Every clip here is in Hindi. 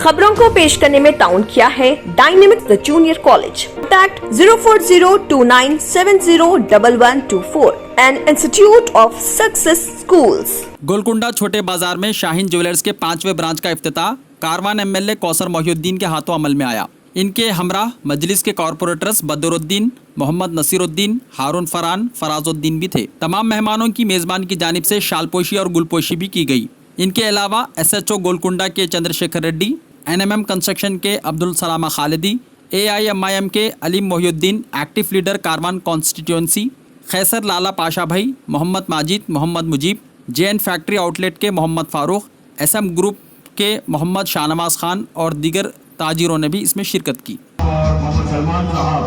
खबरों को पेश करने में ताउन किया है dynamic the junior college. Contact 04029701124 and institute of success schools. Golconda छोटे बाजार में शाहीन ज्वेलर्स के 5वें ब्रांच का इफ्तिताह कारवान एमएलए कौसर मोहिउद्दीन के हाथों अमल में आया। इनके हमरा मजलिस के कॉरपोरेटर्स बदरुद्दीन, मोहम्मद नसीरुद्दीन, हारून फरान, फराजुद्दीन भी थे। तमाम मेहमानों की मेज़बान की जानिब से शालपोशी और गुलपोशी भी की गई। इनके अलावा SHO गोलकुंडा के चंद्रशेखर रेड्डी, NMM कंस्ट्रक्शन के अब्दुल सलामा खालिदी, AIMIM के Aleem Mohiuddin, active leader Karwan constituency, Khaiser Lala Pasha भाई, Mohammed Majid, Mohammed Mujeeb, JN factory outlet के मोहम्मद फारूक, SM ग्रुप के मोहम्मद शाहनवाज खान और दीगर ताजिरों ने भी इसमें शिरकत की। और मोहम्मद सलमान साहब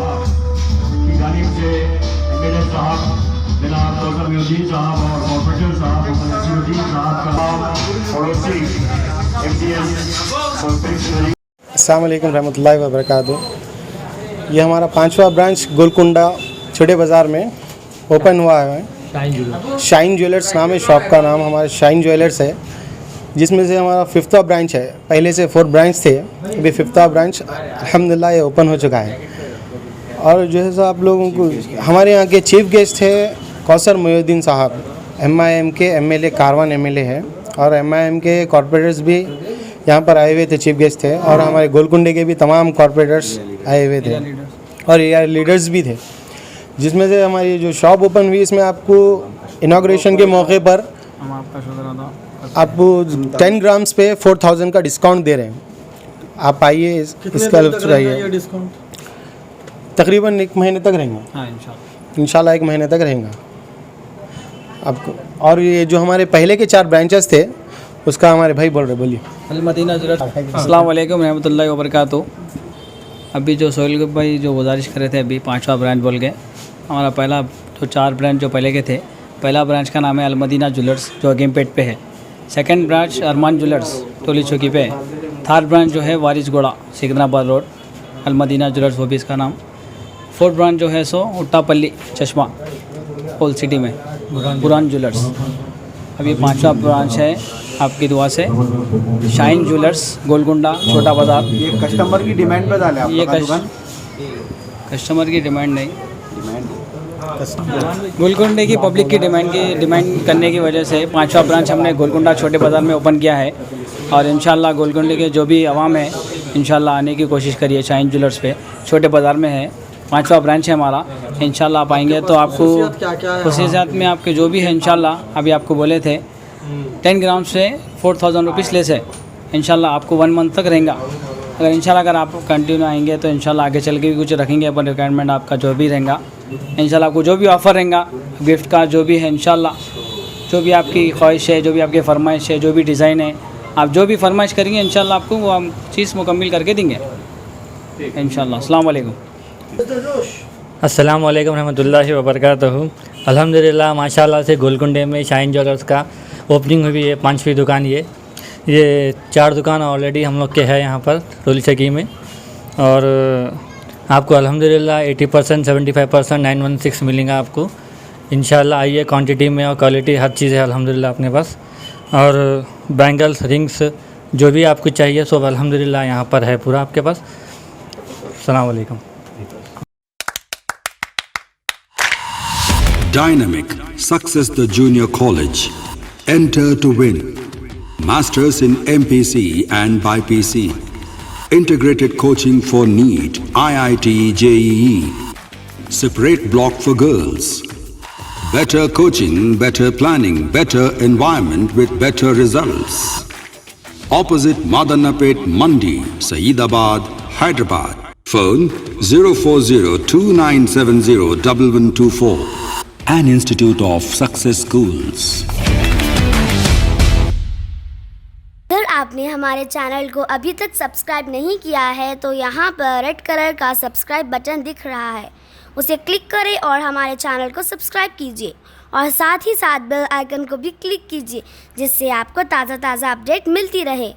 की जानिब से एमएलए साहब जनाब कौसर मोहिउद्दीन साहब और कॉर्पोरेटर साहब मोहम्मद नसीरुद्दीन साहब का पड़ोसी MTS अस्सलाम वालेकुम रहमतुल्लाहि व बरकातुहू। ये हमारा 5वां ब्रांच गोलकुंडा छोटे बाज़ार में ओपन हुआ है। शाइन ज्वेलर्स नाम है शॉप का नाम, हमारा शाइन ज्वेलर्स है, जिसमें से हमारा 5वां ब्रांच है। पहले से 4 ब्रांच थे, अभी 5वां ब्रांच अल्हम्दुलिल्लाह ये ओपन हो चुका है। और जो है सो आप लोगों को हमारे यहाँ के चीफ गेस्ट है कौसर मोहिउद्दीन साहब, MIM के MLA कारवान MLA है, और MIM के कॉर्पोरेटर्स भी यहाँ पर आए हुए थे, चीफ गेस्ट थे। और हमारे गोलकुंडे के भी तमाम कॉर्पोरेटर्स आए हुए थे और AR लीडर्स भी थे। जिसमें से हमारी जो शॉप ओपन हुई, इसमें आपको इनाग्रेशन के मौके पर आपको 10 ग्राम्स पे 4000 का डिस्काउंट दे रहे हैं। आप आइए, इसका लुत्फ़ उठाइए। तकरीबन 1 महीने तक रहेंगे, इंशाल्लाह 1 महीने तक रहेंगे आपको। और ये जो हमारे पहले के 4 ब्रांचेस थे, उसका हमारे भाई बोल रहे, बोलिए। अस्सलाम वालेकुम रहमतुल्लाहि व बरकातुहू। अभी जो सोहेल भाई जो गुजारिश कर रहे थे अभी 5वां ब्रांच बोल के, हमारा पहला जो 4 ब्रांच जो पहले के थे, पहला ब्रांच का नाम है अलमदीना ज्वेलर्स जो अकीमपेट पे है। सेकंड ब्रांच अरमान ज्वेलर्स टोली चौकी पे है। थर्ड ब्रांच जो है वारिस गोड़ा सिकंदराबाद रोड अलमदीना ज्वेलर्स, वो भी इसका नाम। 4th ब्रांच जो है सो उट्टापल्ली चश्मा ओल्ड सिटी में बुरान ज्वेलर्स। अभी 5वां ब्रांच है आपकी दुआ से शाइन ज्वेलर्स गोलकुंडा छोटा बाज़ार। ये कस्टमर की डिमांड पे डाले ये आपका दुकान? कस्टमर की डिमांड नहीं, गोलकुंडे की पब्लिक की डिमांड करने की वजह से 5वां ब्रांच हमने गोलकुंडा छोटे बाज़ार में ओपन किया है। और इंशाल्लाह गोलकुंडे के जो भी आवाम है इंशाल्लाह आने की कोशिश करिए। शाइन ज्वेलर्स पे छोटे बाज़ार में है, 5वां ब्रांच है हमारा। इंशाल्लाह आप आएंगे तो आपको खसूसियात में आपके जो भी है इंशाल्लाह अभी आपको बोले थे 10 ग्राम से 4000 रुपीज़ लेस है। इंशाल्लाह आपको 1 मंथ तक रहेगा। अगर इंशाल्लाह अगर आप कंटिन्यू आएंगे तो इंशाल्लाह आगे चल के भी कुछ रखेंगे अपन रिक्वायरमेंट आपका जो भी रहेगा। इंशाल्लाह आपको जो भी ऑफ़र रहेगा गिफ्ट का जो भी है इंशाल्लाह, जो भी आपकी ख्वाहिश है, जो भी आपकी फरमाइश है, जो भी डिज़ाइन है, आप जो भी फरमाइश करेंगे इंशाल्लाह आपको वो हम चीज़ मुकम्मल करके देंगे इंशाल्लाह। अस्सलाम वालेकुम। अस्सलाम वालेकुम रहमतुल्लाहि व बरकातुहू। अल्हम्दुलिल्लाह माशाल्लाह से गोलकुंडे में शाइन ज्वेलर्स का ओपनिंग हुई है 5वीं दुकान। ये 4 दुकान ऑलरेडी हम लोग के हैं यहाँ पर टोली चकी में। और आपको अल्हम्दुलिल्लाह 80%, 75%, 916 मिलेगा आपको इंशाल्लाह। आइए, क्वांटिटी में और क्वालिटी हर चीज़ है अल्हम्दुलिल्लाह अपने पास। और बैंगल्स, रिंग्स जो भी आपको चाहिए सब अल्हम्दुलिल्लाह यहाँ पर है पूरा आपके पास। अस्सलाम वालेकुम। Dynamic Success the Junior College. Enter to win. Masters in MPC and BPC. Integrated coaching for NEET, IIT, JEE. Separate block for girls. Better coaching, better planning, better environment with better results. Opposite Madanapet Mandi, Saeedabad, Hyderabad. Phone 04029701124. An Institute of Success Schools. अगर आपने हमारे चैनल को अभी तक सब्सक्राइब नहीं किया है तो यहाँ पर रेड कलर का सब्सक्राइब बटन दिख रहा है, उसे क्लिक करें और हमारे चैनल को सब्सक्राइब कीजिए। और साथ ही साथ बेल आइकन को भी क्लिक कीजिए, जिससे आपको ताज़ा अपडेट मिलती रहे।